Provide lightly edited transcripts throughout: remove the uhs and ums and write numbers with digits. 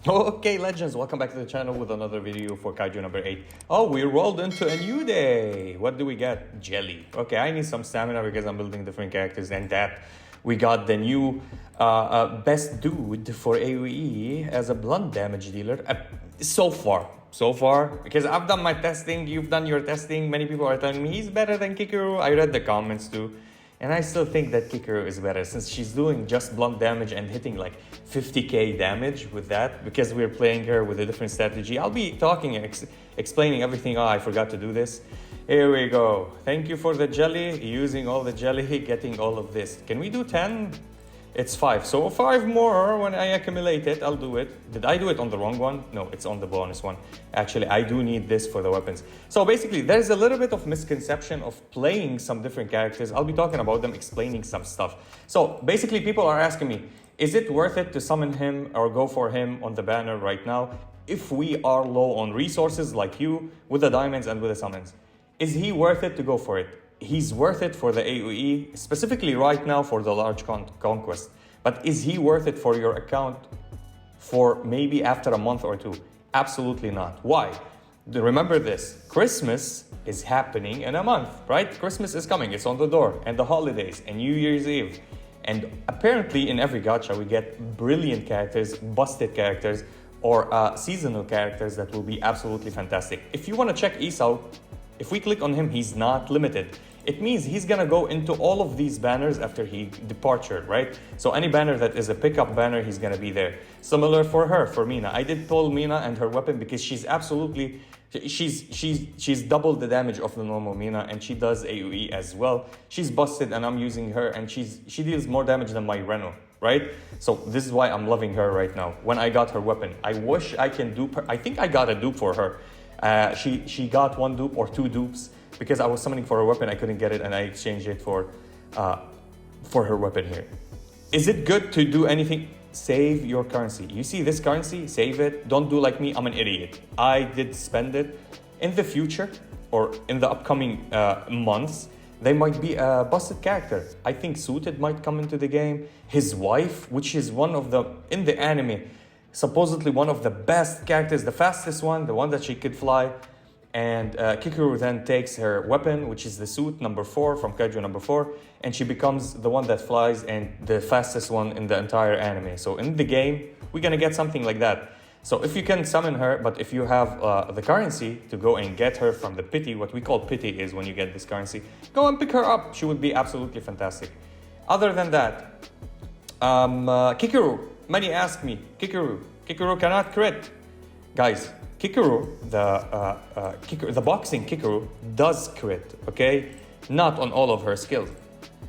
Okay, legends, welcome back to the channel with another video for Kaiju number 8. Oh, we rolled into a new day. What do we get? Jelly. Okay, I need some stamina because I'm building different characters, and that we got the new best dude for AoE as a blunt damage dealer. So far, because I've done my testing, you've done your testing, many people are telling me he's better than Kikoru. I read the comments too. And I still think that Kikoru is better since she's doing just blunt damage and hitting like 50k damage with that, because we're playing her with a different strategy. I'll be talking and explaining everything. Oh, I forgot to do this. Here we go. Thank you for the jelly. Using all the jelly, getting all of this. Can we do 10? It's 5. So 5 more when I accumulate it, I'll do it. Did I do it on the wrong one? No, it's on the bonus one. Actually, I do need this for the weapons. So basically, there's a little bit of misconception of playing some different characters. I'll be talking about them, explaining some stuff. So basically, people are asking me, is it worth it to summon him or go for him on the banner right now if we are low on resources like you with the diamonds and with the summons? Is he worth it to go for it? He's worth it for the AoE, specifically right now for the large conquest. But is he worth it for your account for maybe after a month or two? Absolutely not. Why? Remember this, Christmas is happening in a month, right? Christmas is coming, it's on the door, and the holidays, and New Year's Eve. And apparently in every gacha we get brilliant characters, busted characters, or seasonal characters that will be absolutely fantastic. If you want to check Isao, if we click on him, he's not limited. It means he's gonna go into all of these banners after he departure, right? So any banner that is a pickup banner, he's gonna be there. Similar for her, for Mina. I did pull Mina and her weapon because she's absolutely, she's double the damage of the normal Mina, and she does AoE as well. She's busted and I'm using her, and she deals more damage than my Reno, right? So this is why I'm loving her right now. When I got her weapon, I wish I can dupe her. I think I got a dupe for her. She got 1 dupe or 2 dupes because I was summoning for her weapon. I couldn't get it and I exchanged it for her weapon here. Is it good to do anything? Save your currency. You see this currency, save it. Don't do like me, I'm an idiot. I did spend it. In the future or in the upcoming months, they might be a busted character. I think Suited might come into the game. His wife, which is one of the, in the anime, supposedly one of the best characters, the fastest one, the one that she could fly. And Kikoru then takes her weapon, which is the suit number 4 from Kaiju number 4, and she becomes the one that flies and the fastest one in the entire anime. So in the game, we're gonna get something like that. So if you can summon her, but if you have the currency to go and get her from the pity, what we call pity is when you get this currency, go and pick her up. She would be absolutely fantastic. Other than that, Kikoru. Many ask me, Kikoru cannot crit. Guys, Kikoru, the boxing Kikoru does crit, okay? Not on all of her skills.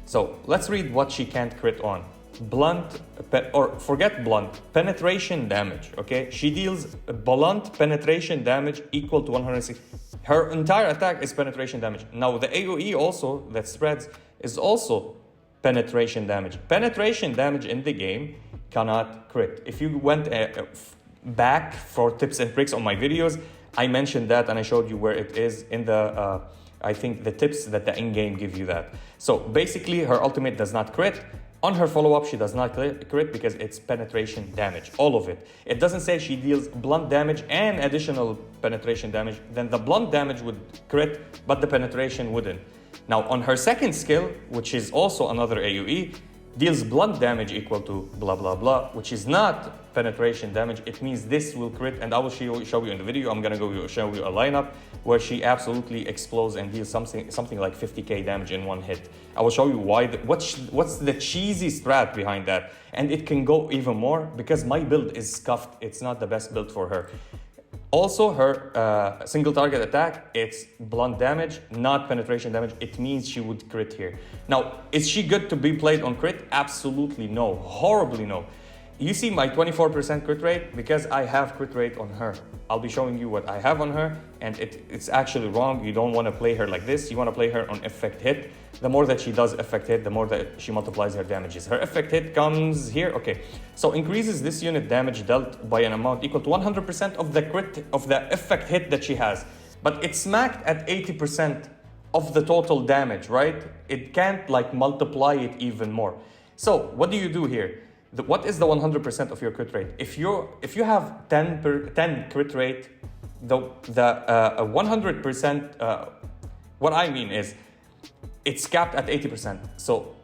So let's read what she can't crit on. Blunt, or forget blunt, penetration damage, okay? She deals blunt penetration damage equal to 160. Her entire attack is penetration damage. Now the AoE also that spreads is also penetration damage. Penetration damage in the game cannot crit. If you went back for tips and tricks on my videos, I mentioned that and I showed you where it is in the, I think the tips that the in-game give you that. So basically her ultimate does not crit. On her follow-up, she does not crit because it's penetration damage, all of it. It doesn't say she deals blunt damage and additional penetration damage. Then the blunt damage would crit, but the penetration wouldn't. Now on her second skill, which is also another AoE, deals blunt damage equal to blah blah blah, which is not penetration damage. It means this will crit, and I will show you in the video. I'm gonna go show you a lineup where she absolutely explodes and deals something like 50k damage in one hit. I will show you why. What's the cheesy strat behind that, and it can go even more because my build is scuffed. It's not the best build for her. Also, her single target attack, it's blunt damage, not penetration damage. It means she would crit here. Now, is she good to be played on crit? Absolutely no. Horribly no. You see my 24% crit rate because I have crit rate on her. I'll be showing you what I have on her, and it's actually wrong. You don't want to play her like this. You want to play her on effect hit. The more that she does effect hit, the more that she multiplies her damages. Her effect hit comes here. Okay, so increases this unit damage dealt by an amount equal to 100% of the crit of the effect hit that she has. But it's smacked at 80% of the total damage, right? It can't like multiply it even more. So what do you do here? what is the 100% of your crit rate? If you have 10 crit rate, the 100%, what I mean is, it's capped at 80%. So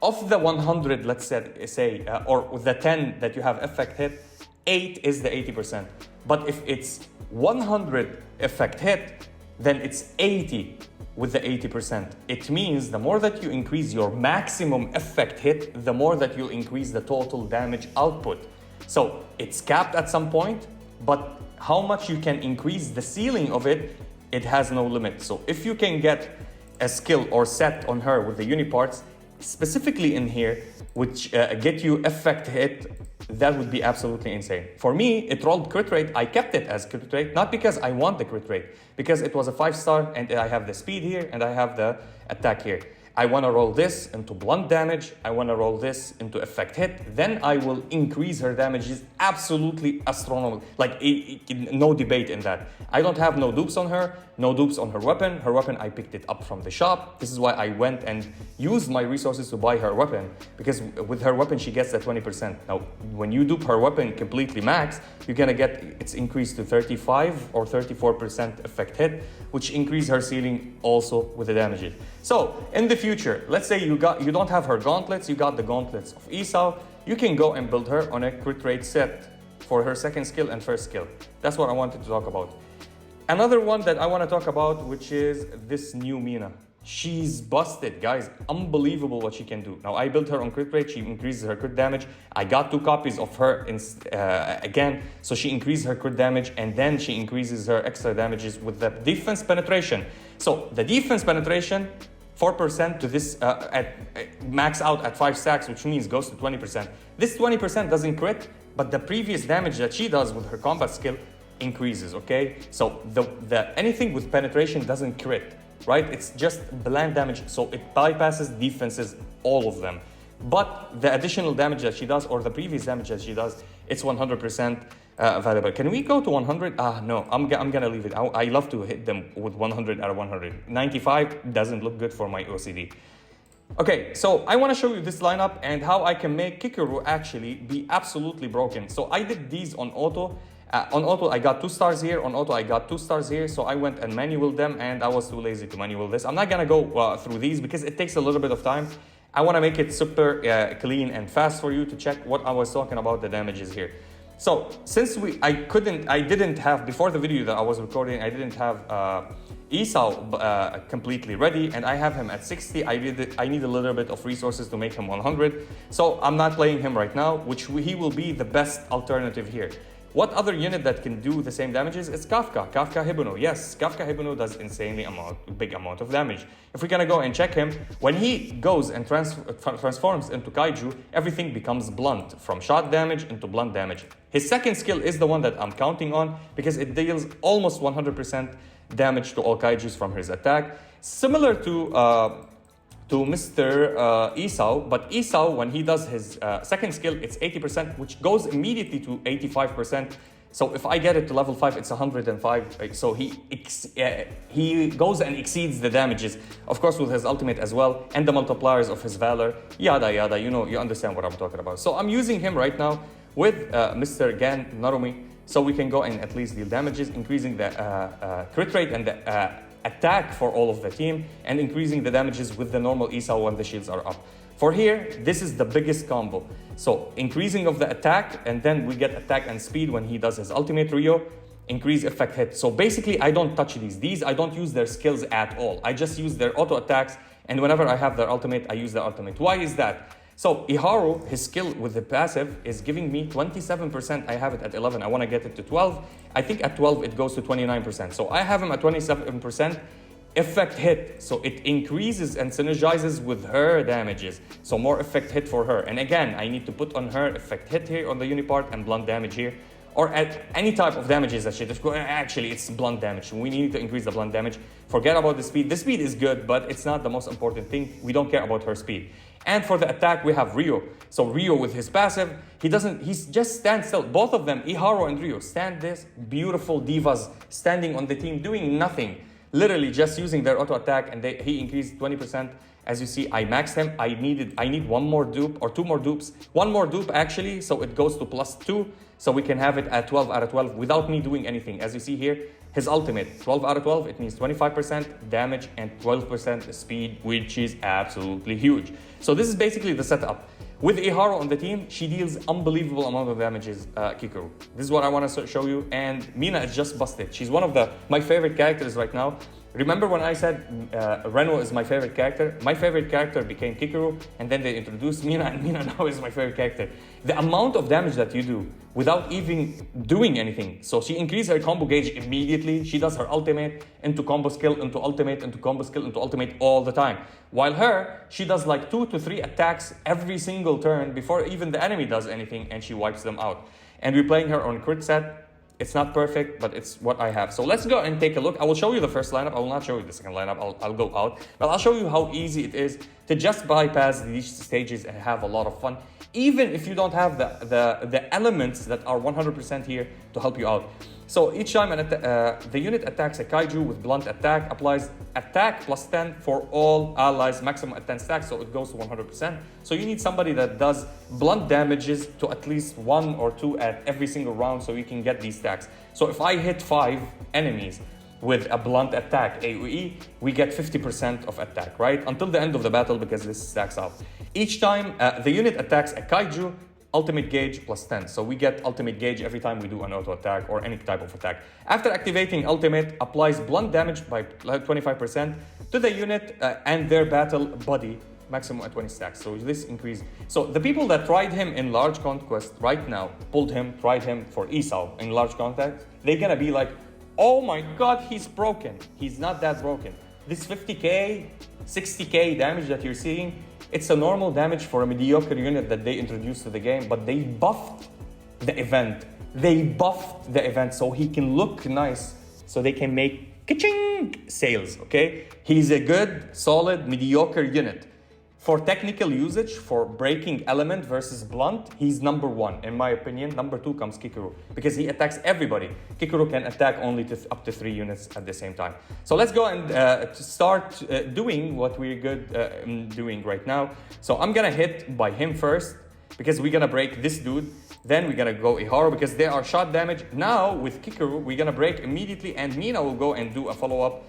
of the 100, let's say, or the 10 that you have effect hit, 8 is the 80%. But if it's 100 effect hit, then it's 80 with the 80%. It means the more that you increase your maximum effect hit, the more that you'll increase the total damage output. So it's capped at some point, but how much you can increase the ceiling of it, it has no limit. So if you can get a skill or set on her with the uniparts, specifically in here, which get you effect hit, that would be absolutely insane. For me, it rolled crit rate. I kept it as crit rate, not because I want the crit rate, because it was a 5-star and I have the speed here and I have the attack here. I want to roll this into blunt damage. I want to roll this into effect hit. Then I will increase her damages absolutely astronomical. Like, no debate in that. I don't have no dupes on her, no dupes on her weapon. Her weapon, I picked it up from the shop. This is why I went and used my resources to buy her weapon, because with her weapon, she gets the 20%. Now, when you dupe her weapon completely max, you're going to get it's increased to 35 or 34% effect hit, which increase her ceiling also with the damages. So in the future, let's say you don't have her gauntlets, you got the gauntlets of Isao, you can go and build her on a crit rate set for her second skill and first skill. That's what I wanted to talk about. Another one that I want to talk about, which is this new Mina. She's busted, guys. Unbelievable what she can do. Now, I built her on crit rate. She increases her crit damage. I got 2 copies of her again. So she increases her crit damage, and then she increases her extra damages with the defense penetration. So the defense penetration, 4% to this, max out at 5 stacks, which means goes to 20%. This 20% doesn't crit, but the previous damage that she does with her combat skill increases, okay? So anything with penetration doesn't crit, right? It's just bland damage, so it bypasses defenses, all of them. But the additional damage that she does, or the previous damage that she does, it's 100% valuable. Can we go to 100? No, I'm gonna leave it. I love to hit them with 100 out of 100. 95 doesn't look good for my OCD. Okay, so I want to show you this lineup and how I can make Kikoru actually be absolutely broken. So I did these on auto. On auto, I got 2 stars here. On auto, I got 2 stars here. So I went and manual them, and I was too lazy to manual this. I'm not gonna go through these because it takes a little bit of time. I want to make it super clean and fast for you to check what I was talking about, the damages here. So since I didn't have, before the video that I was recording, I didn't have Isao completely ready, and I have him at 60. I need a little bit of resources to make him 100. So I'm not playing him right now, which he will be the best alternative here. What other unit that can do the same damages is Kafka Hibuno. Yes, Kafka Hibuno does insanely big amount of damage. If we're gonna go and check him, when he goes and transforms into Kaiju, everything becomes blunt, from shot damage into blunt damage. His second skill is the one that I'm counting on because it deals almost 100% damage to all Kaijus from his attack. Similar to Mr. Isao, but Isao, when he does his second skill, it's 80%, which goes immediately to 85%. So if I get it to level 5, it's 105. So he goes and exceeds the damages, of course, with his ultimate as well, and the multipliers of his valor, yada yada. You understand what I'm talking about. So I'm using him right now with Mr. Gan Narumi, so we can go and at least deal damages, increasing the crit rate and the attack for all of the team, and increasing the damages with the normal Isao when the shields are up. For here, this is the biggest combo. So increasing of the attack, and then we get attack and speed when he does his ultimate Rio, increase effect hit. So basically, I don't touch these. I don't use their skills at all. I just use their auto attacks, and whenever I have their ultimate, I use their ultimate. Why is that? So Iharu, his skill with the passive is giving me 27%. I have it at 11. I want to get it to 12. I think at 12 it goes to 29%. So I have him at 27% effect hit. So it increases and synergizes with her damages. So more effect hit for her. And again, I need to put on her effect hit here on the unipart and blunt damage here. Or at any type of damages that she does. Actually, it's blunt damage. We need to increase the blunt damage. Forget about the speed. The speed is good, but it's not the most important thing. We don't care about her speed. And for the attack, we have Rio. So Rio with his passive, he just stands still. Both of them, Iharu and Rio, stand this beautiful divas standing on the team, doing nothing. literally just using their auto attack, and he increased 20%. As you see, I maxed him. I need one more dupe or two more dupes. One more dupe actually, so it goes to +2. So we can have it at 12 out of 12 without me doing anything. As you see here, his ultimate, 12 out of 12, it means 25% damage and 12% speed, which is absolutely huge. So this is basically the setup. With Iharu on the team, she deals unbelievable amount of damages, Kikoru. This is what I want to show you, and Mina is just busted. She's one of my favorite characters right now. Remember when I said Reno is my favorite character? My favorite character became Kikoru, and then they introduced Mina, and Mina now is my favorite character. The amount of damage that you do without even doing anything. So she increased her combo gauge immediately. She does her ultimate into combo skill, into ultimate, into combo skill, into ultimate all the time. While her, she does like 2 to 3 attacks every single turn before even the enemy does anything, and she wipes them out. And we're playing her on crit set. It's not perfect, but it's what I have. So let's go and take a look. I will show you the first lineup. I will not show you the second lineup. I'll go out. But I'll show you how easy it is to just bypass these stages and have a lot of fun, even if you don't have the elements that are 100% here to help you out. So each time the unit attacks a kaiju with blunt attack, applies attack +10 for all allies, maximum at 10 stacks, so it goes to 100%. So you need somebody that does blunt damages to at least 1 or 2 at every single round so you can get these stacks. So if I hit 5 enemies with a blunt attack AoE, we get 50% of attack, right? Until the end of the battle, because this stacks up. Each time the unit attacks a kaiju, ultimate gauge +10. So we get ultimate gauge every time we do an auto attack or any type of attack. After activating ultimate, applies blunt damage by 25% to the unit and their battle buddy, maximum at 20 stacks. So this increase. So the people that tried him in large conquest right now, tried him for Isao in large conquest, they're gonna be like, oh my god, he's broken. He's not that broken. This 50k, 60k damage that you're seeing, it's a normal damage for a mediocre unit that they introduced to the game, but they buffed the event. They buffed the event so he can look nice, so they can make ka-ching sales, okay? He's a good, solid, mediocre unit. For technical usage, for breaking element versus blunt, he's number 1, in my opinion. Number 2 comes Kikoru, because he attacks everybody. Kikoru can attack only up to 3 units at the same time. So let's go and start doing what we're good doing right now. So I'm gonna hit by him first, because we're gonna break this dude. Then we're gonna go Iharu, because they are shot damage. Now with Kikoru, we're gonna break immediately, and Mina will go and do a follow-up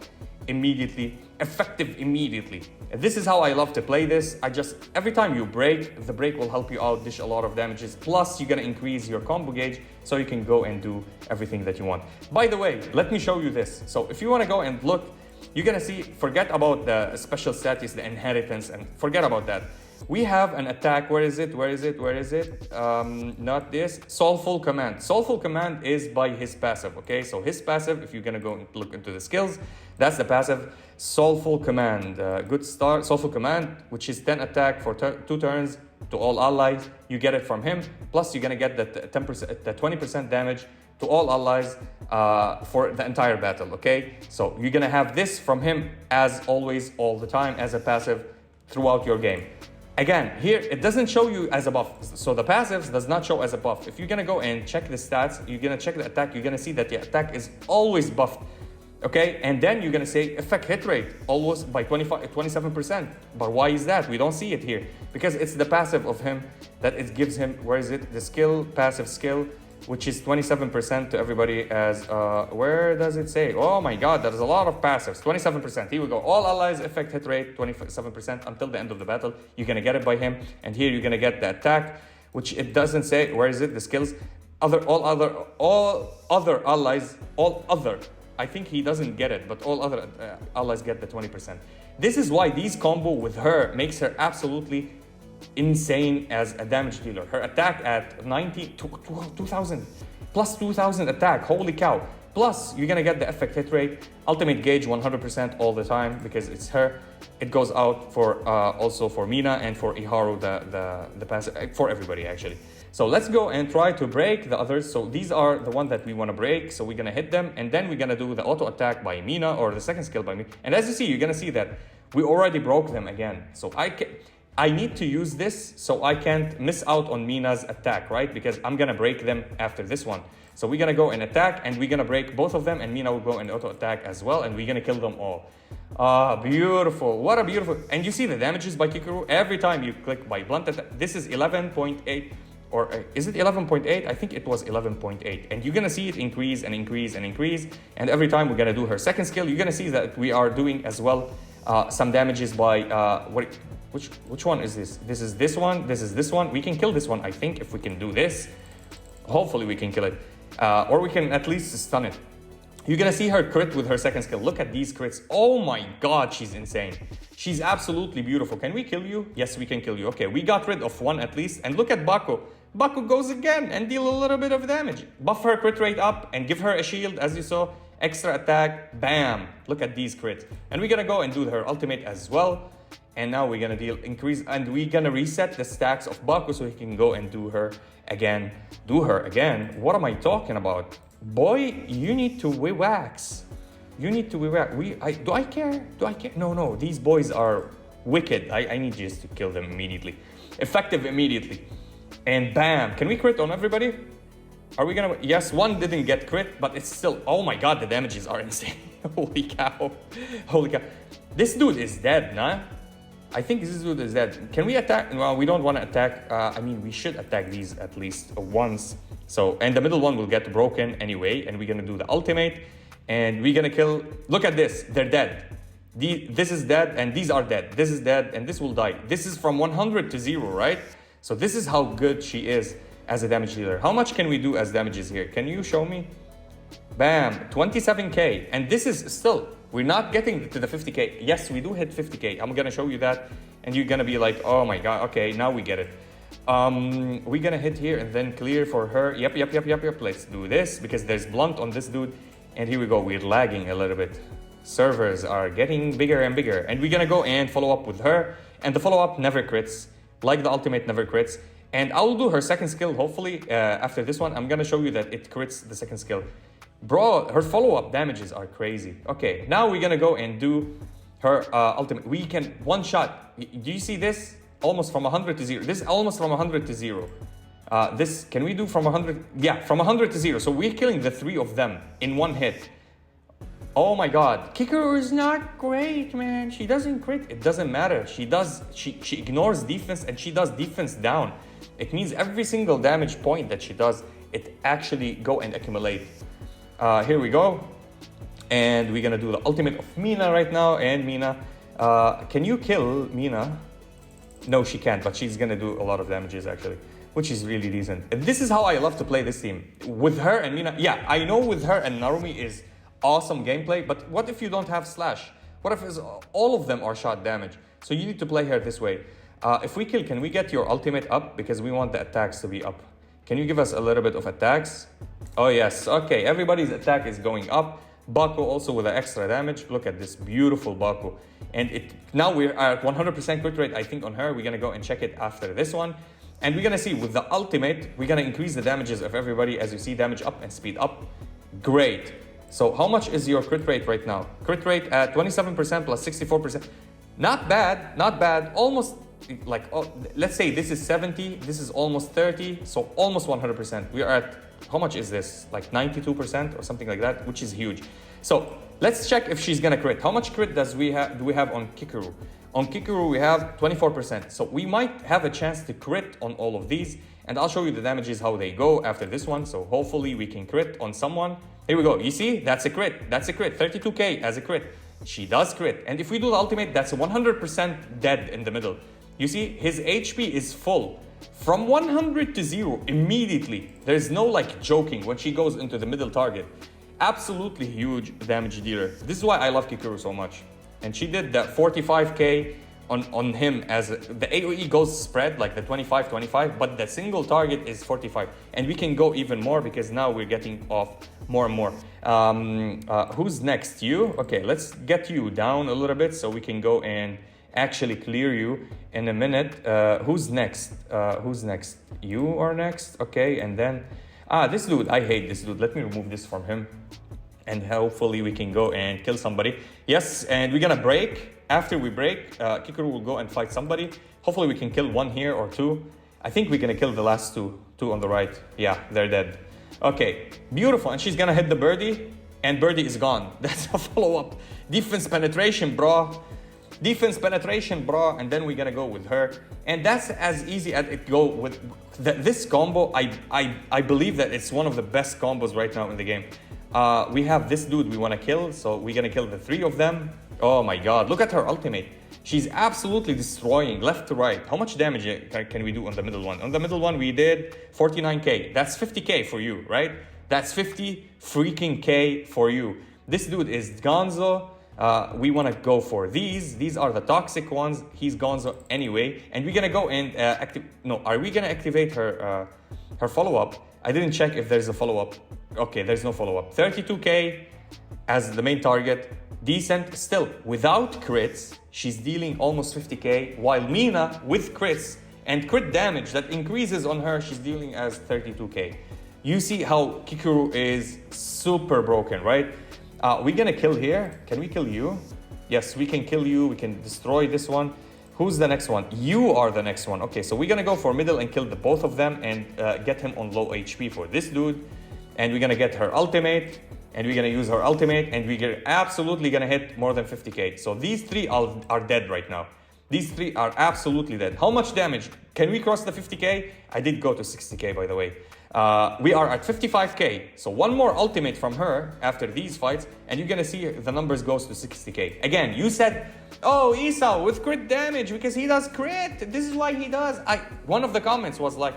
immediately, effective immediately. This is how I love to play this. Every time you break, the break will help you out, dish a lot of damages. Plus, you're gonna increase your combo gauge so you can go and do everything that you want. By the way, let me show you this. So if you wanna go and look, you're gonna see, forget about the special status, the inheritance, and forget about that. We have an attack. Where is it? Not this. Soulful Command. Soulful Command is by his passive, okay? So his passive, if you're gonna go and look into the skills, that's the passive. Soulful Command. Good start. Soulful Command, which is 10 attack for 2 turns to all allies. You get it from him. Plus, you're gonna get the 10%, the 20% damage to all allies for the entire battle, okay? So you're gonna have this from him as always, all the time, as a passive throughout your game. Again, here, it doesn't show you as a buff. So the passives does not show as a buff. If you're gonna go and check the stats, you're gonna check the attack, you're gonna see that the attack is always buffed, okay? And then you're gonna say effect hit rate, always by 27%. But why is that? We don't see it here. Because it's the passive of him that it gives him, where is it? The skill, passive skill, which is 27% to everybody as, where does it say? Oh my god, there's a lot of passives, 27%. Here we go, all allies effect hit rate, 27% until the end of the battle. You're gonna get it by him, and here you're gonna get the attack, which it doesn't say, where is it, the skills? All other allies, I think he doesn't get it, but all other allies get the 20%. This is why these combo with her makes her absolutely insane as a damage dealer. Her attack at 2,000 plus 2,000 attack, holy cow. Plus you're gonna get the effect hit rate, ultimate gauge 100% all the time, because it's her. It goes out for also for Mina and for Iharu, the passive, for everybody actually. So let's go and try to break the others. So these are the one that we want to break, so we're gonna hit them, and then we're gonna do the auto attack by Mina, or the second skill by me. And as you see, you're gonna see that we already broke them again. So I need to use this so I can't miss out on Mina's attack, right? Because I'm gonna break them after this one. So we're gonna go and attack, and we're gonna break both of them, and Mina will go and auto attack as well, and we're gonna kill them all. Beautiful. What a beautiful. And you see the damages by Kikoru every time you click by blunt attack. This is 11.8, or is it 11.8? I think it was 11.8. And you're gonna see it increase and increase and increase. And every time we're gonna do her second skill, you're gonna see that we are doing as well some damages by which one is this? This is this one. This is this one. We can kill this one, I think, if we can do this. Hopefully we can kill it. Or we can at least stun it. You're gonna see her crit with her second skill. Look at these crits. Oh my god, she's insane. She's absolutely beautiful. Can we kill you? Yes, we can kill you. Okay, we got rid of one at least. And look at Baku. Baku goes again and deal a little bit of damage. Buff her crit rate up and give her a shield, as you saw. Extra attack, bam. Look at these crits. And we're gonna go and do her ultimate as well. And now we're gonna deal increase, and we're gonna reset the stacks of Baku so he can go and do her again. Do her again. What am I talking about? Boy, you need to wax. You need to wax. Do I care? Do I care? No. These boys are wicked. I need just to kill them immediately. Effective immediately. And bam. Can we crit on everybody? Are we gonna? Yes, one didn't get crit, but it's still. Oh my god, the damages are insane. Holy cow. Holy cow. This dude is dead, nah? I think this dude is dead. Can we attack? Well, we don't want to attack. I mean, we should attack these at least once. So, and the middle one will get broken anyway. And we're going to do the ultimate. And we're going to kill. Look at this. They're dead. This is dead. And these are dead. This is dead. And this will die. This is from 100 to 0, right? So this is how good she is as a damage dealer. How much can we do as damages here? Can you show me? Bam. 27k. And this is still... We're not getting to the 50k. Yes, we do hit 50k. I'm gonna show you that, and you're gonna be like, oh my god, okay, now we get it. We're gonna hit here and then clear for her. Yep. Let's do this because there's blunt on this dude. And here we go. We're lagging a little bit. Servers are getting bigger and bigger. And we're gonna go and follow up with her. And the follow-up never crits. Like the ultimate never crits. And I will do her second skill, hopefully, after this one. I'm gonna show you that it crits the second skill. Bro, her follow-up damages are crazy. Okay, now we're gonna go and do her ultimate. We can one shot. Do you see this? Almost from 100 to 0. This is almost from 100 to 0. This, can we do from 100? Yeah, from 100 to 0. So we're killing the 3 of them in one hit. Oh my god. Kikoru is not great, man. She doesn't crit. It doesn't matter. She ignores defense, and she does defense down. It means every single damage point that she does, it actually go and accumulate. Here we go. And we're gonna do the ultimate of Mina right now. And Mina, can you kill Mina? No, she can't, but she's gonna do a lot of damages actually, which is really decent. This is how I love to play this team. With her and Mina, yeah, I know with her and Narumi is awesome gameplay, but what if you don't have slash? What if all of them are shot damage? So you need to play her this way. If we kill, can we get your ultimate up? Because we want the attacks to be up. Can you give us a little bit of attacks? Oh yes, okay, everybody's attack is going up. Baku also with the extra damage. Look at this beautiful Baku. And now we're at 100% crit rate, I think, on her. We're gonna go and check it after this one. And we're gonna see with the ultimate, we're gonna increase the damages of everybody. As you see, damage up and speed up. Great. So how much is your crit rate right now? Crit rate at 27% plus 64%. Not bad, not bad. Almost like, let's say this is 70, this is almost 30, so almost 100%. We are at, how much is this? Like 92% or something like that, which is huge. So let's check if she's gonna crit. How much crit do we have on Kikoru? On Kikoru, we have 24%. So we might have a chance to crit on all of these. And I'll show you the damages, how they go after this one. So hopefully we can crit on someone. Here we go. You see, that's a crit. That's a crit. 32k as a crit. She does crit. And if we do the ultimate, that's 100% dead in the middle. You see, his HP is full. From 100 to 0 immediately. There's no like joking when she goes into the middle target. Absolutely huge damage dealer. This is why I love Kikoru so much. And she did that 45k on him as the AoE goes spread like the 25, but the single target is 45. And we can go even more because now we're getting off more and more. Who's next? You? Okay, let's get you down a little bit so we can go and actually clear you in a minute. Who's next? Who's next? You are next. Okay, and then this dude, I hate this dude. Let me remove this from him. And hopefully we can go and kill somebody. Yes, and we're gonna break. After we break, Kikoru will go and fight somebody. Hopefully we can kill one here or two. I think we're gonna kill the last two on the right. Yeah, they're dead. Okay, beautiful. And she's gonna hit the birdie, and birdie is gone. That's a follow-up. Defense penetration, bro. Defense penetration, bro. And then we're gonna go with her. And that's as easy as it go with this combo. I believe that it's one of the best combos right now in the game. We have this dude we wanna kill, so we're gonna kill the 3 of them. Oh my god, look at her ultimate. She's absolutely destroying left to right. How much damage can we do on the middle one? On the middle one, we did 49k. That's 50k for you, right? That's 50 freaking k for you. This dude is Gonzo. We want to go for these. These are the toxic ones. He's Gonzo anyway. And we're going to go and are we going to activate her her follow-up? I didn't check if there's a follow-up. Okay, there's no follow-up. 32k as the main target. Decent. Still, without crits, she's dealing almost 50k, while Mina, with crits and crit damage that increases on her, she's dealing as 32k. You see how Kikoru is super broken, right? We're gonna kill here. Can we kill you? Yes, we can kill you. We can destroy this one. Who's the next one? You are the next one. Okay, so we're gonna go for middle and kill the both of them and get him on low HP for this dude. And we're gonna get her ultimate. And we're gonna use her ultimate, and we're absolutely gonna hit more than 50k. So these 3 are dead right now. These 3 are absolutely dead. How much damage? Can we cross the 50k? I did go to 60k, by the way. We are at 55k. So one more ultimate from her after these fights, and you're gonna see the numbers goes to 60k. Again, you said, oh, Isao with crit damage because he does crit. This is why he does. One of the comments was like,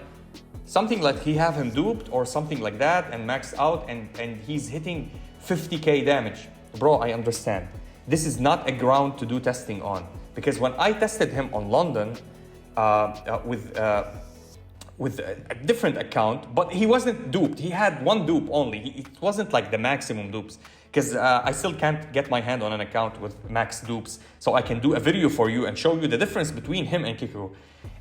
something like he have him duped or something like that and maxed out and he's hitting 50k damage. Bro, I understand. This is not a ground to do testing on. Because when I tested him on London with a different account, but he wasn't duped. He had 1 dupe only. It wasn't like the maximum dupes. Because I still can't get my hand on an account with max dupes. So I can do a video for you and show you the difference between him and Kikoru.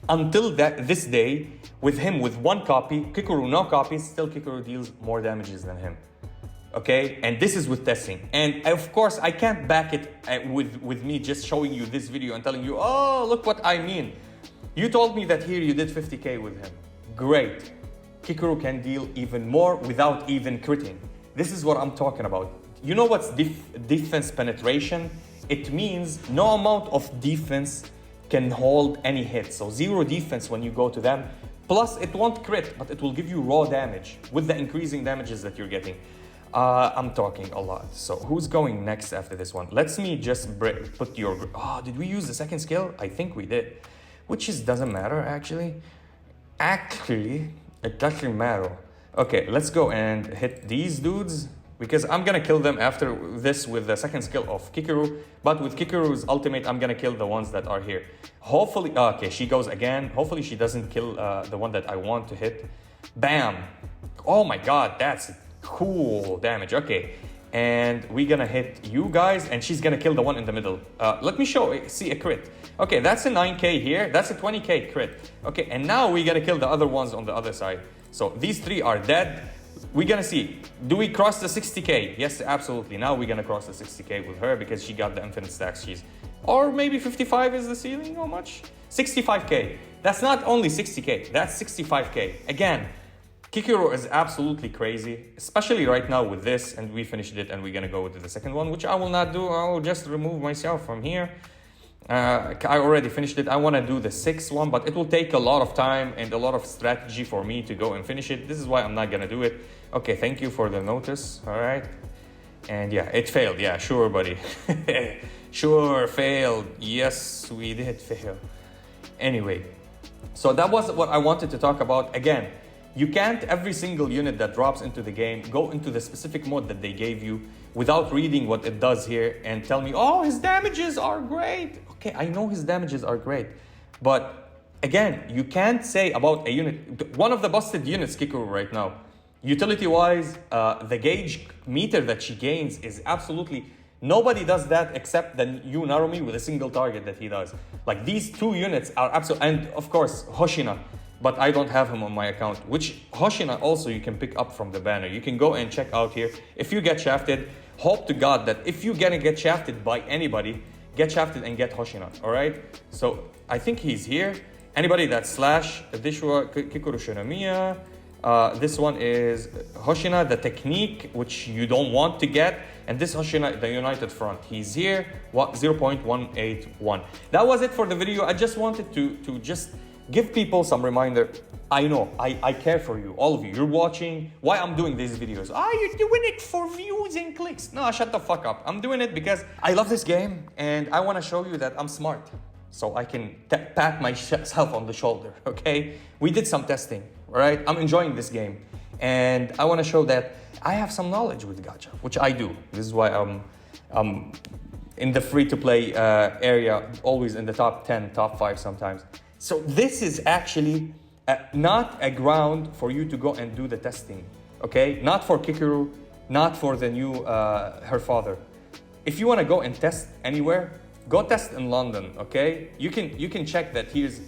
Until this day, with him with 1 copy, Kikoru no copies, still Kikoru deals more damages than him. Okay, and this is with testing. And of course, I can't back it with me just showing you this video and telling you, oh, look what I mean. You told me that here you did 50k with him. Great. Kikoru can deal even more without even critting. This is what I'm talking about. You know what's defense penetration? It means no amount of defense can hold any hit. So 0 defense when you go to them. Plus, it won't crit, but it will give you raw damage with the increasing damages that you're getting. I'm talking a lot. So who's going next after this one? Let's me just put your... Oh, did we use the second skill? I think we did. Which doesn't matter, actually. Actually, it doesn't matter. Okay, let's go and hit these dudes. Because I'm gonna kill them after this with the second skill of Kikoru. But with Kikoru's ultimate, I'm gonna kill the ones that are here. Hopefully, okay, she goes again. Hopefully she doesn't kill the one that I want to hit. Bam! Oh my god, that's cool damage. Okay, and we're gonna hit you guys, and she's gonna kill the one in the middle. Let me see a crit. Okay, that's a 9k here. That's a 20k crit. Okay, and now we're gonna kill the other ones on the other side. So these 3 are dead. We're gonna see, do we cross the 60k? Yes, absolutely. Now we're gonna cross the 60k with her because she got the infinite stacks. Or maybe 55 is the ceiling. How much? 65k. That's not only 60k, that's 65k. Again, Kikoru is absolutely crazy, especially right now with this, and we finished it and we're gonna go to the second one, which I will not do. I will just remove myself from here. I already finished it. I want to do the 6th one, but it will take a lot of time and a lot of strategy for me to go and finish it. This is why I'm not gonna do it. Okay, thank you for the notice. All right. And yeah, it failed. Yeah, sure, buddy. Sure, failed. Yes, we did fail. Anyway, so that was what I wanted to talk about. Again, you can't, every single unit that drops into the game, go into the specific mode that they gave you without reading what it does here and tell me, oh, his damages are great. Okay, I know his damages are great. But again, you can't say about a unit, one of the busted units, Kikoru right now, utility-wise, the gauge meter that she gains is absolutely, nobody does that except the Yu Narumi with a single target that he does. Like these 2 units are absolutely, and of course, Hoshina. But I don't have him on my account, which Hoshina also you can pick up from the banner. You can go and check out here. If you get shafted, hope to God that if you're gonna get shafted by anybody, get shafted and get Hoshina, all right? So I think he's here. Anybody that slash Dishwa Kikoru Shinomiya, This one is Hoshina, the technique, which you don't want to get. And this Hoshina, the United Front. He's here, 0.181. That was it for the video. I just wanted to just give people some reminder. I know, I care for you, all of you. You're watching why I'm doing these videos. You're doing it for views and clicks. No, shut the fuck up. I'm doing it because I love this game and I want to show you that I'm smart. So I can pat myself on the shoulder, okay? We did some testing, all right? I'm enjoying this game. And I want to show that I have some knowledge with Gacha, which I do. This is why I'm in the free-to-play area, always in the top 10, top 5 sometimes. So this is actually not a ground for you to go and do the testing, okay? Not for Kikoru, not for the new, her father. If you want to go and test anywhere, go test in London, okay? You can check that here's,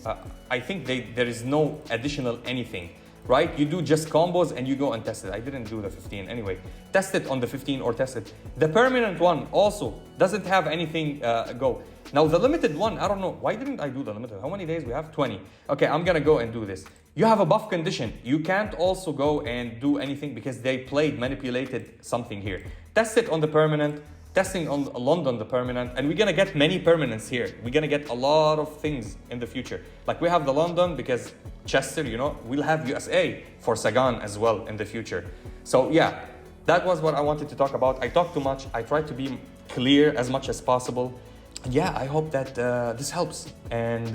I think there is no additional anything, right? You do just combos and you go and test it. I didn't do the 15 anyway. Test it on the 15 or test it. The permanent one also doesn't have anything go. Now the limited one, I don't know. Why didn't I do the limited? How many days we have? 20. Okay, I'm gonna go and do this. You have a buff condition. You can't also go and do anything because they manipulated something here. Test it on the permanent. Testing on London, the permanent, and we're gonna get many permanents here. We're gonna get a lot of things in the future. Like we have the London because Chester, you know, we'll have USA for Sagan as well in the future. So yeah, that was what I wanted to talk about. I talked too much. I tried to be clear as much as possible. Yeah, I hope that this helps. And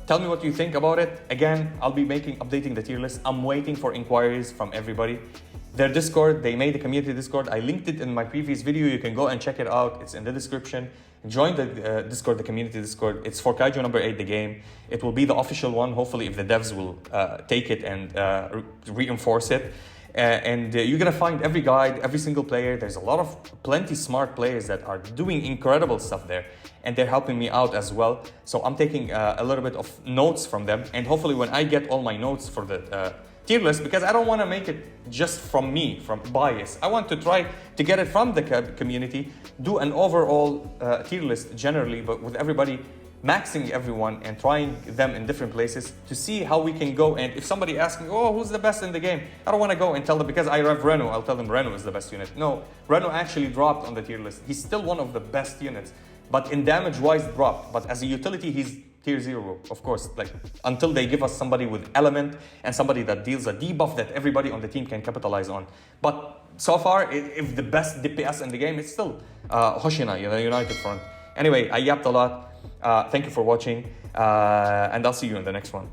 tell me what you think about it. Again, I'll be updating the tier list. I'm waiting for inquiries from everybody. Their Discord, they made a community Discord. I linked it in my previous video. You can go and check it out. It's in the description. Join the Discord, the community Discord. It's for Kaiju number 8, the game. It will be the official one, hopefully, if the devs will take it and reinforce it. You're gonna find every guide, every single player. There's plenty smart players that are doing incredible stuff there. And they're helping me out as well. So I'm taking a little bit of notes from them. And hopefully when I get all my notes for the tier list, because I don't want to make it just from me, from bias. I want to try to get it from the community, do an overall tier list generally, but with everybody, maxing everyone and trying them in different places to see how we can go. And if somebody asks me, oh, who's the best in the game? I don't want to go and tell them because I have Reno, I'll tell them Reno is the best unit. No, Reno actually dropped on the tier list. He's still one of the best units, but in damage-wise dropped. But as a utility, he's tier 0, of course, like until they give us somebody with element and somebody that deals a debuff that everybody on the team can capitalize on. But so far, if the best DPS in the game, it's still Hoshina, the United Front. Anyway, I yapped a lot. Thank you for watching, and I'll see you in the next one.